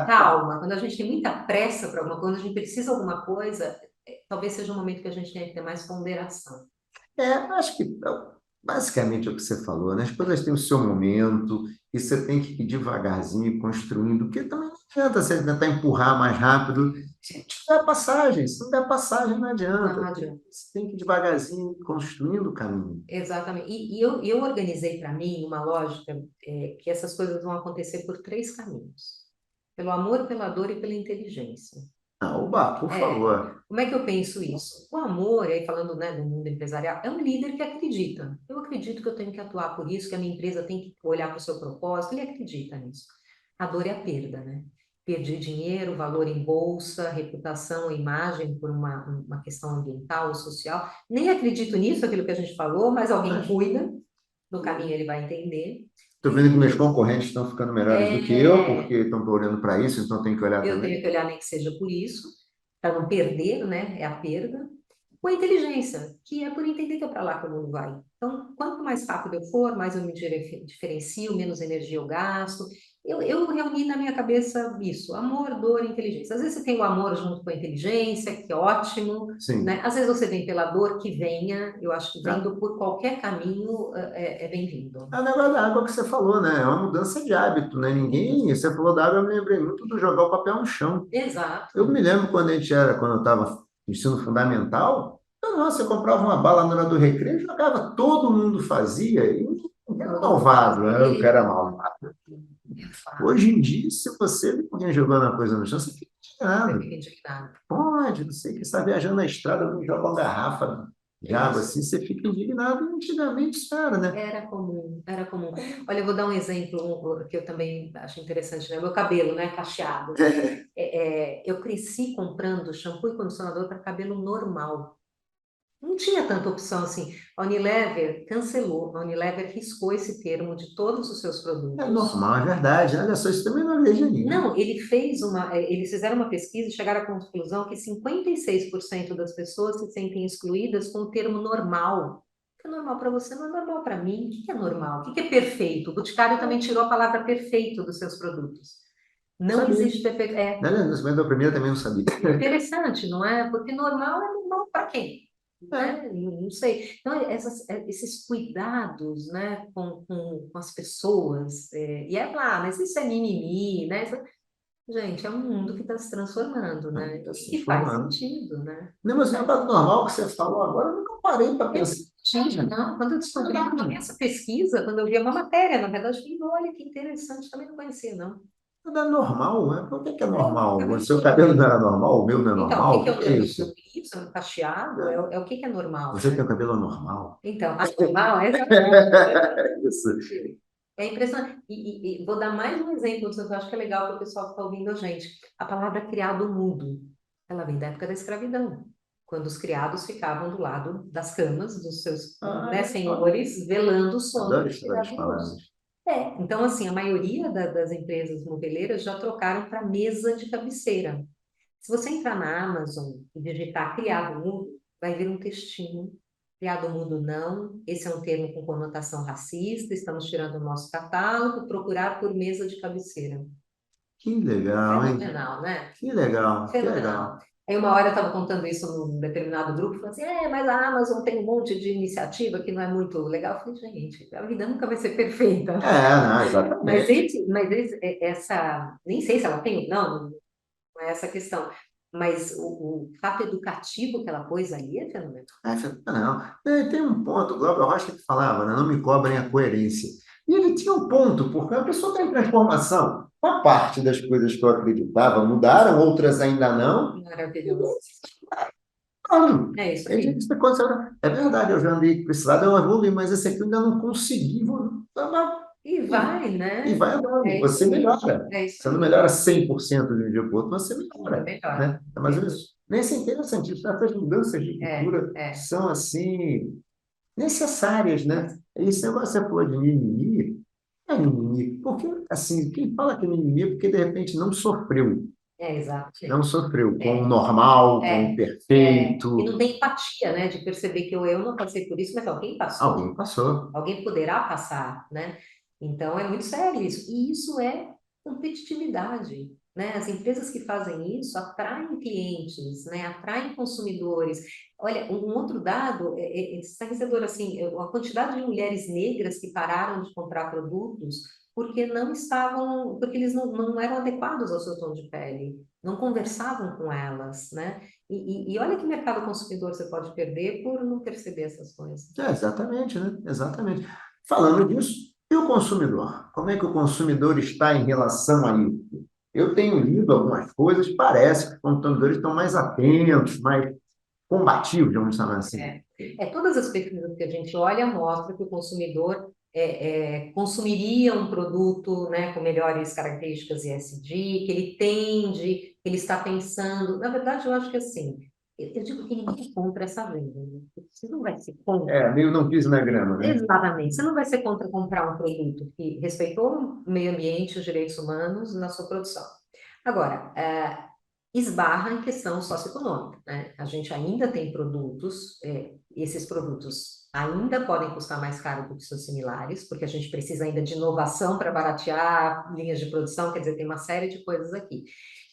Calma, quando a gente tem muita pressa para alguma coisa, quando a gente precisa de alguma coisa, talvez seja um momento que a gente tenha que ter mais ponderação. Acho que basicamente é o que você falou, né? As coisas têm o seu momento e você tem que ir devagarzinho construindo, porque também adianta você tentar empurrar mais rápido. Se tiver passagem, se não der passagem, não adianta. Não adianta. Você tem que ir devagarzinho construindo o caminho. Exatamente. E eu organizei para mim uma lógica que essas coisas vão acontecer por três caminhos: pelo amor, pela dor e pela inteligência. Ah, oba, por É, favor. como é que eu penso isso? O amor, aí falando, né, do mundo empresarial, é um líder que acredita. Eu acredito que eu tenho que atuar por isso, que a minha empresa tem que olhar para o seu propósito, ele acredita nisso. A dor é a perda, né? Perder dinheiro, valor em bolsa, reputação, imagem por uma questão ambiental ou social. Nem acredito nisso, aquilo que a gente falou, mas alguém cuida, no caminho ele vai entender. Estou vendo que meus concorrentes estão ficando melhores do que eu, porque É, estão olhando para isso, então tem que olhar eu tenho também. que olhar nem que seja por isso, para não perder, né? É a perda. Com a inteligência, que é por entender que é para lá que o mundo vai. Então, quanto mais rápido eu for, mais eu me diferencio, menos energia eu gasto. Eu reuni na minha cabeça isso: amor, dor e inteligência. Às vezes você tem o amor junto com a inteligência, que é ótimo, né? Sim. Às vezes você vem pela dor, que venha. Eu acho que É. vendo por qualquer caminho é bem-vindo. É o negócio da água que você falou, né? É uma mudança de hábito, né? Ninguém. Você falou da água, eu me lembrei muito do jogar o papel no chão. Eu Exato. me lembro quando eu estava no ensino fundamental, nossa, você comprava uma bala na hora do recreio, jogava, todo mundo fazia, e ninguém era Todo mundo malvado, fazia. né? O cara era malvado. Exato. Hoje em dia, se você vê alguém jogando uma coisa no chão, você fica Você indignado. fica indignado. Pode, não sei o que, você está viajando na estrada, alguém joga uma garrafa de água Isso. assim, você fica indignado, e antigamente isso era, né? Era comum, era comum. Olha, eu vou dar um exemplo que eu também acho interessante, né? Meu cabelo, né? Cacheado. Eu cresci comprando shampoo e condicionador para cabelo normal. Não tinha tanta opção assim. A Unilever cancelou, a Unilever riscou esse termo de todos os seus É produtos. normal, é verdade. Olha só, isso também não é veja. Não, eles fizeram uma pesquisa e chegaram à conclusão que 56% das pessoas se sentem excluídas com o termo normal. O que é normal para você não é normal para mim. O que é normal? O que é perfeito? O Boticário também tirou a palavra perfeito dos seus produtos. Não Sabia. existe perfeito. É Né? Nascimento da primeira também não sabia. interessante, não é? Porque normal é normal para quem? É. Né? Não sei. Então, esses cuidados, né, com as pessoas, e é lá, mas isso é mimimi, né? Gente, é um mundo que está se transformando, né? Está se E faz transformando. sentido, né? Não, mas o negócio normal que você falou agora, eu nunca parei para Eu, pensar. gente, não, quando eu descobri, quando eu vi essa pesquisa, quando eu vi uma matéria, na verdade, eu falei, olha que interessante, também não conhecia, não. Não é normal, né? Por que é normal? O Cabelo seu normal. cabelo não era normal? O meu não é Então, o que normal? O que é que o que é meu? isso? Isso, é um cacheado, é o que que é normal, Você tem né? o cabelo anormal? Então, anormal, essa é Isso. é impressionante. E vou dar mais um exemplo, que eu acho que é legal para o pessoal que está ouvindo a gente. A palavra criado mudo, ela vem da época da escravidão, quando os criados ficavam do lado das camas dos seus, Ah, né, senhores, velando o sono adoro dos histórias criados. palavras. Então, assim, a maioria das empresas mobileiras já trocaram para mesa de cabeceira. Se você entrar na Amazon e digitar criado mudo, vai vir um textinho. Criado mudo não, esse é um termo com conotação racista, estamos tirando o nosso catálogo, procurar por mesa de cabeceira. Que legal, hein? Fenomenal, né? Que legal, que Fenomenal. legal. Aí uma hora eu estava contando isso num determinado grupo, falando assim, mas a Amazon tem um monte de iniciativa que não é muito legal. Eu falei, gente, a vida nunca vai ser perfeita. Não, Mas, exatamente. nem sei se ela tem, não é essa a questão. Mas o fato educativo que ela pôs ali é fenomenal. Não. Tem um ponto, o Glauber Rocha que falava, né? Não me cobrem a coerência. E ele tinha um ponto, porque a pessoa está em transformação. Uma parte das coisas que eu acreditava mudaram, outras ainda não. Maravilhoso. Não, É isso ele aí. disse, é verdade, eu já andei para esse lado, eu evolui, mas esse aqui eu ainda não consegui. E E, vai, e né? vai andando, É isso você aí. melhora. É isso Você não aí. melhora 100% de um dia para o outro, mas você É melhora. melhor. Né? Mas isso, nesse interessante, essas mudanças de É, cultura é. são assim necessárias, né? E esse negócio você falou de mimimi, é mimimi, porque assim, quem fala que é mimimi é porque de repente Exato, não gente. sofreu com o É, normal, com o é, E perfeito. não tem empatia, né? De perceber que eu não passei por isso, mas alguém passou. Alguém passou. Alguém poderá passar, né? Então é muito sério isso. E isso é competitividade, né? As empresas que fazem isso atraem clientes, né? Atraem consumidores. Olha, um outro dado é estarrecedor, assim, a quantidade de mulheres negras que pararam de comprar produtos porque eles não eram adequados ao seu tom de pele, não conversavam com elas, né? E olha que mercado consumidor você pode perder por não perceber essas coisas. Exatamente, né? Exatamente. Falando disso, e o consumidor? Como é que o consumidor está em relação a isso? Eu tenho lido algumas coisas, parece que os consumidores estão mais atentos, mais combativos, vamos chamar assim. Todas as pesquisas que a gente olha mostram que o consumidor consumiria um produto, né, com melhores características ESG, que ele tende, que ele está pensando. Na verdade, eu acho que assim, eu digo que ninguém compra essa venda, né? Você não vai ser contra. Meio não pisa na grama, né? Exatamente. Você não vai ser contra comprar um produto que respeitou o meio ambiente, os direitos humanos na sua produção. Agora, esbarra em questão socioeconômica, né? A gente ainda tem produtos, esses produtos ainda podem custar mais caro do que seus similares, porque a gente precisa ainda de inovação para baratear linhas de produção, quer dizer, tem uma série de coisas aqui.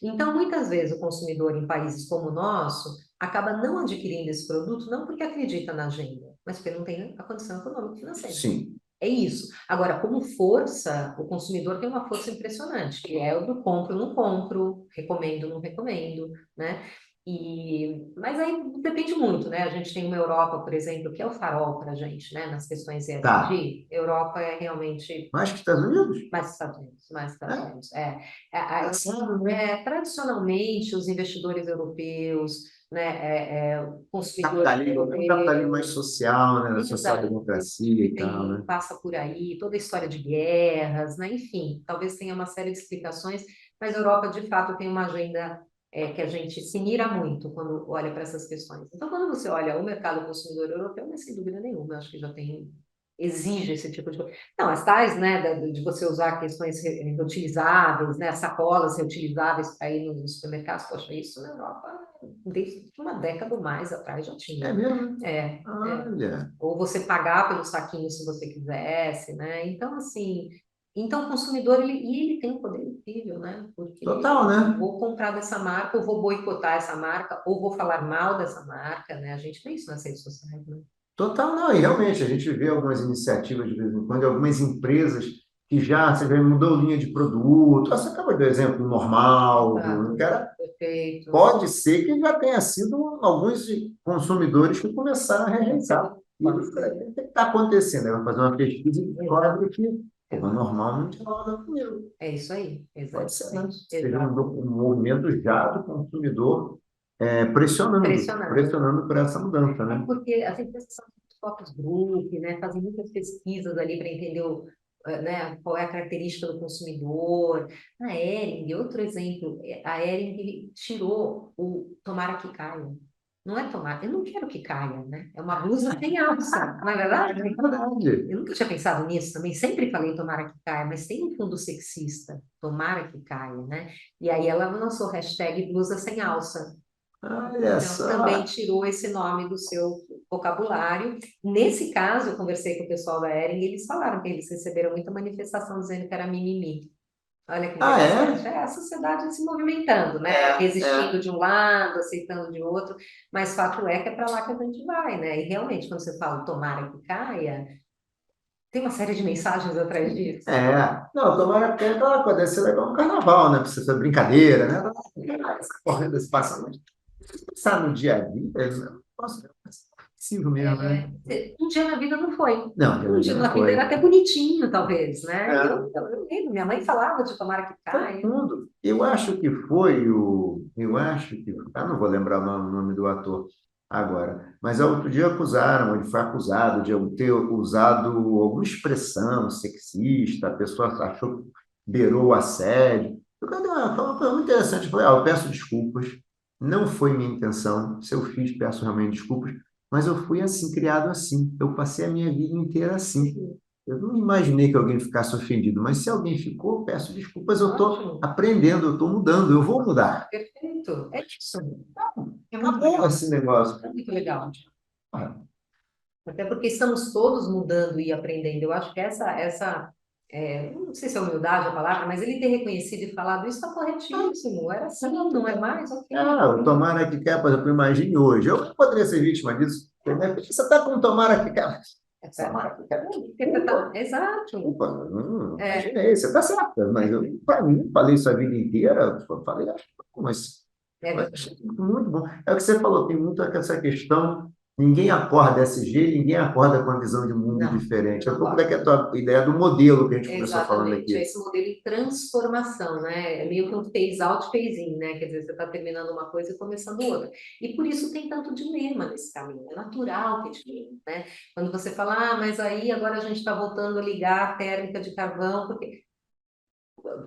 Então, muitas vezes, o consumidor em países como o nosso acaba não adquirindo esse produto, não porque acredita na agenda, mas porque não tem a condição econômica e financeira. Sim. É isso. Agora, como força, o consumidor tem uma força impressionante, que é o do compro, não compro, recomendo, não recomendo, né? Mas aí depende muito, né? A gente tem uma Europa, por exemplo, que é o farol para a gente, né? Nas questões ESG. Tá. Europa é realmente Mais que Estados Unidos? mais Estados Unidos, mais Estados Unidos. Tradicionalmente, os investidores europeus, né, consumidores Um capitalismo mais social, né? Da exato, social-democracia e tal, né? passa por aí, toda a história de guerras, né? Enfim, talvez tenha uma série de explicações, mas a Europa, de fato, tem uma agenda que a gente se mira muito quando olha para essas questões. Então, quando você olha o mercado consumidor europeu, mas sem dúvida nenhuma, eu acho que já exige esse tipo de coisa. Não, as tais, né, de você usar questões reutilizáveis, né, sacolas reutilizáveis para ir nos supermercados, poxa, isso na Europa, desde uma década ou mais atrás já tinha. É mesmo? Olha. Ou você pagar pelo saquinho se você quisesse, né? Então, assim, o consumidor, ele tem um poder incrível, né? Porque Total, né? vou comprar dessa marca, ou vou boicotar essa marca, ou vou falar mal dessa marca, né? A gente vê isso nas redes sociais, né? Total, não, e realmente a gente vê algumas iniciativas de vez em quando, algumas empresas que já, você vê, mudou linha de produto. Você acaba de dar exemplo normal, Perfeito. pode ser que já tenha sido alguns consumidores que começaram a rejeitar. E o que está acontecendo? Vai fazer uma pesquisa e descobre que o normal não tinha nada com ele. É isso aí, Pode ser, né? exatamente. Seja um movimento já do consumidor pressionando por essa mudança, né? Porque as empresas são muito focus group, né? Fazem muitas pesquisas ali para entender né, qual é a característica do consumidor. A Hering, outro exemplo, a Hering tirou o tomara que caia. Não é tomar, eu não quero que caia, né? É uma blusa sem alça, não é verdade? É verdade. Eu nunca tinha pensado nisso também, sempre falei tomara que caia, mas tem um fundo sexista, tomara que caia, né? E aí ela lançou hashtag blusa sem alça. Olha Então, só. também tirou esse nome do seu vocabulário. Nesse caso, eu conversei com o pessoal da Hering e eles falaram que eles receberam muita manifestação dizendo que era mimimi. Olha que interessante. A sociedade se movimentando, né? Resistindo de um lado, aceitando de outro, mas fato é que é para lá que a gente vai, né? E realmente, quando você fala tomara que caia, tem uma série de mensagens atrás disso. Não, tomara que aquela coisa, deve ser legal no carnaval, né? Pra você fazer brincadeira, né? Correndo esse passamento. Pensar no dia a dia, nossa, é possível mesmo, né? Um dia na vida não foi. Não, Um dia na vida era até bonitinho, talvez, né? Eu lembro, minha mãe falava de tomara que caia. Eu acho que foi o. Eu acho que. Eu não vou lembrar o nome do ator agora, mas outro dia acusaram, ele foi acusado de ter usado alguma expressão sexista, a pessoa achou que beirou o assédio. Foi uma coisa muito interessante. Eu falei, eu peço desculpas, não foi minha intenção, se eu fiz, peço realmente desculpas, mas eu fui assim, criado assim. Eu passei a minha vida inteira assim. Eu não imaginei que alguém ficasse ofendido, mas se alguém ficou, peço desculpas, eu estou aprendendo, eu estou mudando, eu vou mudar. Perfeito, é isso. É muito bom esse negócio. É muito legal. Até porque estamos todos mudando e aprendendo. Eu acho que não sei se é humildade a palavra, mas ele ter reconhecido e falado isso está corretíssimo. Era assim, não é mais? Ok. Tomara que quer, por exemplo, imagine hoje. Eu poderia ser vítima disso. Você está com tomara que quer. Essa Exato. Opa, não imaginei, você está certa, mas eu, para mim, falei isso a vida inteira, eu falei, mas eu achei muito bom. É o que você falou, tem muito essa questão, ninguém acorda desse jeito, ninguém acorda com a visão de mundo diferente. É um pouco daquela tua ideia do modelo que a gente começou falando aqui. Esse modelo de transformação, né? É meio que um phase out, phase in, né? Quer dizer, você está terminando uma coisa e começando outra. E por isso tem tanto dilema nesse caminho. É natural ter dilema, né? Quando você fala, mas aí agora a gente está voltando a ligar a térmica de carvão, porque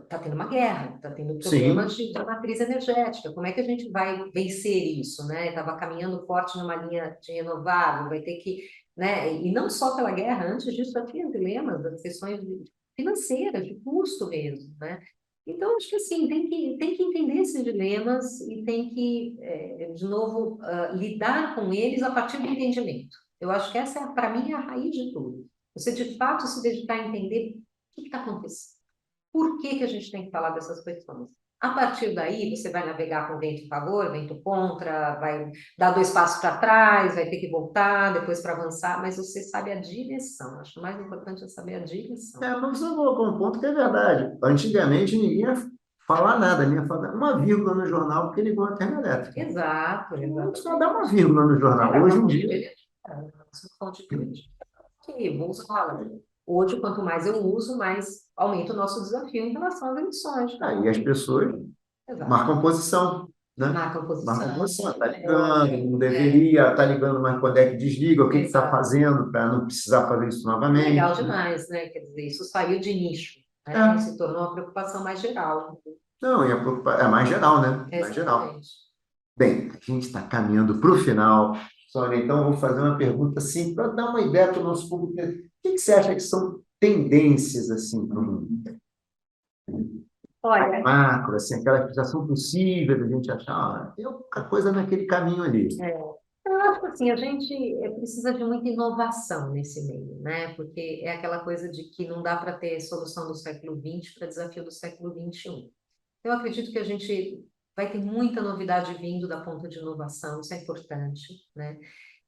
está tendo uma guerra, está tendo problemas de matriz energética. Como é que a gente vai vencer isso, né? Estava caminhando forte numa linha de renovável, vai ter que, né? E não só pela guerra, antes disso já tinha dilemas das questões financeiras, de custo mesmo, né? Então, acho que assim, tem que entender esses dilemas e tem que, de novo, lidar com eles a partir do entendimento. Eu acho que essa, para mim, é a raiz de tudo. Você, de fato, se dedicar a entender o que está acontecendo. Por que que a gente tem que falar dessas questões? A partir daí, você vai navegar com vento a favor, vento contra, vai dar 2 passos para trás, vai ter que voltar, depois para avançar, mas você sabe a direção. Acho mais importante é saber a direção. Mas você colocou um ponto que é verdade. Antigamente, ninguém ia falar nada, nem ia falar uma vírgula no jornal porque ligou a termoelétrica. Exato. Só dá uma vírgula no jornal. Hoje em dia... Hoje, quanto mais eu uso, mais aumenta o nosso desafio em relação às emissões. E as pessoas marcam posição, né? Marcam posição. Está ligando, não deveria, está ligando, mas quando é que desliga, o que está fazendo para não precisar fazer isso novamente. Legal demais, né? Quer dizer, isso saiu de nicho, né? Se tornou uma preocupação mais geral. Não, é mais geral, né? Mais geral. Bem, a gente está caminhando para o final, Sônia, então eu vou fazer uma pergunta assim, para dar uma ideia para o nosso público. O que você acha que são tendências assim para o mundo? Olha, macro, assim, aquela que já são possíveis, a gente achar, tem alguma coisa naquele caminho ali. Eu acho que assim, a gente precisa de muita inovação nesse meio, né? Porque é aquela coisa de que não dá para ter solução do século XX para desafio do século XXI. Eu acredito que a gente vai ter muita novidade vindo da ponta de inovação, isso é importante, né?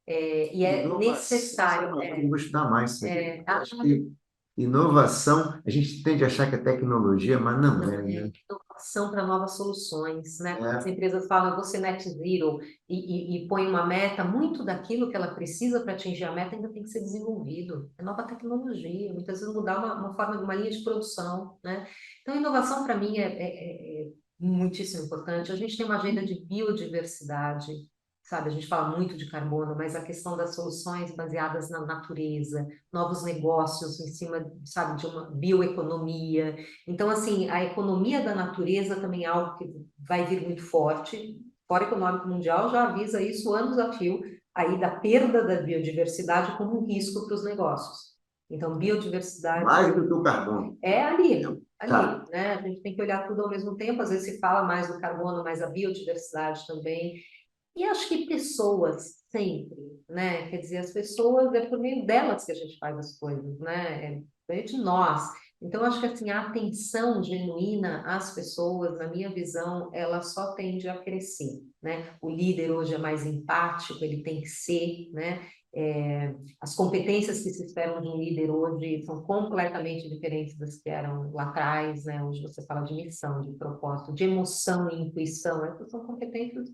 E é necessário. Eu vou estudar mais. Acho que inovação, a gente tende a achar que é tecnologia, mas não é, né? Inovação para novas soluções, né? As empresas falam, eu vou ser net zero e põe uma meta, muito daquilo que ela precisa para atingir a meta ainda tem que ser desenvolvido. É nova tecnologia, muitas vezes mudar uma forma, uma linha de produção, né? Então, inovação para mim é muitíssimo importante. A gente tem uma agenda de biodiversidade, sabe? A gente fala muito de carbono, mas a questão das soluções baseadas na natureza, novos negócios em cima, sabe, de uma bioeconomia. Então, assim, a economia da natureza também é algo que vai vir muito forte. O Fórum Econômico Mundial já avisa isso anos a fio, aí da perda da biodiversidade como um risco para os negócios. Então, biodiversidade... Mais do que o carbono. É ali, né? A gente tem que olhar tudo ao mesmo tempo, às vezes se fala mais do carbono, mas a biodiversidade também. E acho que pessoas, sempre, né? Quer dizer, as pessoas, é por meio delas que a gente faz as coisas, né? É de nós. Então, acho que assim, a atenção genuína às pessoas, na minha visão, ela só tende a crescer, né? O líder hoje é mais empático, ele tem que ser, né? As competências que se esperam de um líder hoje são completamente diferentes das que eram lá atrás, né? Hoje você fala de missão, de propósito, de emoção e intuição, essas são competências.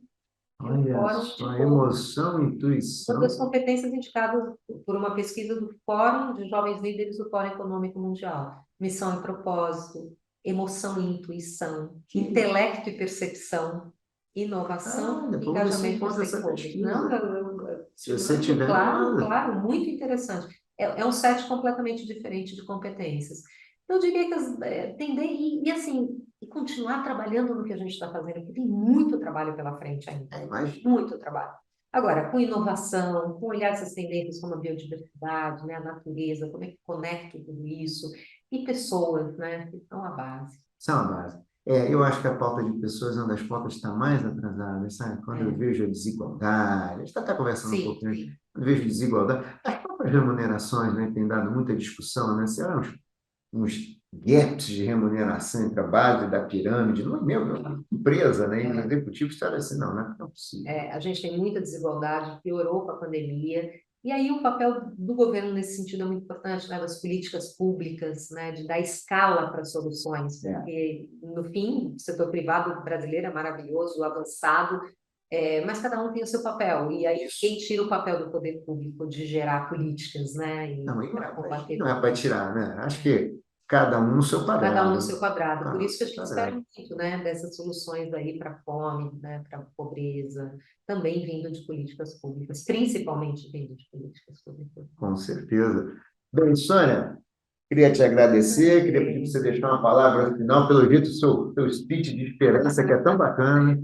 Olha só, emoção, intuição. São duas competências indicadas por uma pesquisa do Fórum de Jovens Líderes do Fórum Econômico Mundial. Missão e propósito, emoção e intuição, intelecto e percepção, inovação e engajamento dos stakeholders. Se você tiver... Claro, muito interessante. É um set completamente diferente de competências. Eu diria que tender e continuar trabalhando no que a gente está fazendo, porque tem muito trabalho pela frente ainda. Muito trabalho. Agora, com inovação, com olhar essas tendências como a biodiversidade, né, a natureza, como é que conecta tudo isso, e pessoas, né, que são a base. São a base. Eu acho que a pauta de pessoas é uma das pautas que está mais atrasada, sabe? Quando eu vejo a desigualdade, a gente está até conversando um pouco, né? Quando eu vejo desigualdade, as próprias remunerações, né, tem dado muita discussão, né? Será uns gaps de remuneração entre a base da pirâmide, não é mesmo, empresa, né? E os executivos estavam assim, não é possível. A gente tem muita desigualdade, piorou com a pandemia, E aí o papel do governo nesse sentido é muito importante, né, das políticas públicas, né, de dar escala para soluções, porque, no fim, o setor privado brasileiro é maravilhoso, avançado, mas cada um tem o seu papel, e aí quem tira o papel do poder público de gerar políticas, né, Não, e para combater... não é para tirar, né? Acho que cada um no seu Cada um no quadrado. seu quadrado. Por Ah, isso que a gente espera quadrado. muito, né, dessas soluções aí para a fome, né, para a pobreza, também vindo de políticas públicas, principalmente vindo de políticas públicas. Com certeza. Bem, Sônia, queria te agradecer, queria pedir para você deixar uma palavra no final, pelo jeito, seu speech de esperança, que é tão bacana.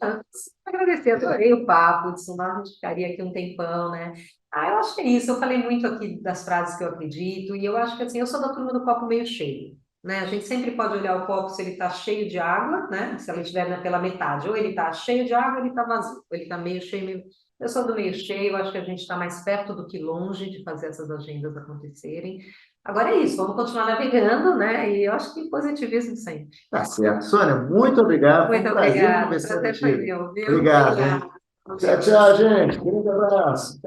Não, agradecer, adorei o papo, de somar, a gente ficaria aqui um tempão, né? Eu acho que é isso, eu falei muito aqui das frases que eu acredito, e eu acho que assim, eu sou da turma do copo meio cheio, né? A gente sempre pode olhar o copo se ele está cheio de água, né? Se ele estiver pela metade, ou ele está cheio de água, ou ele está vazio, ou ele está meio cheio, meio... Eu sou do meio cheio, eu acho que a gente está mais perto do que longe de fazer essas agendas acontecerem. Agora é isso, vamos continuar navegando, né? E eu acho que positivismo sempre. Tá certo. Sônia, muito obrigado. Foi um Muito prazer obrigada. conversar Prazer foi contigo. meu, viu? Obrigado, hein? Obrigada. Tchau, tchau, gente. Grande abraço.